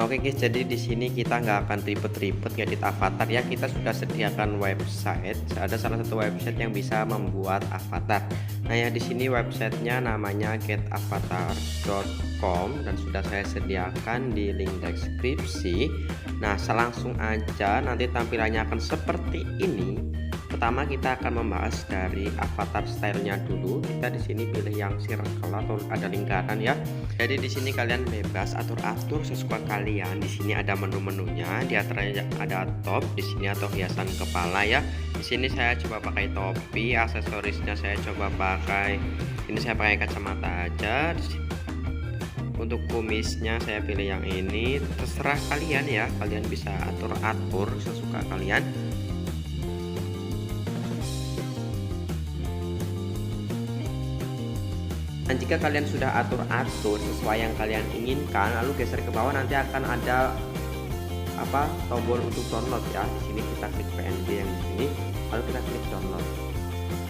Oke guys, jadi di sini kita nggak akan ribet-ribet ngedit avatar ya. Kita sudah sediakan website. Ada salah satu website yang bisa membuat avatar. Nah ya, di sini websitenya namanya getavatar.com dan sudah saya sediakan di link deskripsi. Nah, langsung aja, nanti tampilannya akan seperti ini. Pertama kita akan membahas dari avatar stylenya dulu. Kita di sini pilih yang circle atau ada lingkaran ya. Jadi di sini kalian bebas atur-atur sesuka kalian. Di sini ada menu-menunya, di antaranya ada top di sini atau hiasan kepala ya. Di sini saya coba pakai topi, aksesorisnya saya coba pakai ini, saya pakai kacamata aja. Untuk kumisnya saya pilih yang ini. Terserah kalian ya, kalian bisa atur-atur sesuka kalian. Dan jika kalian sudah atur-atur sesuai yang kalian inginkan, lalu geser ke bawah, nanti akan ada tombol untuk download ya. Di sini kita klik PNG yang di sini, lalu kita klik download.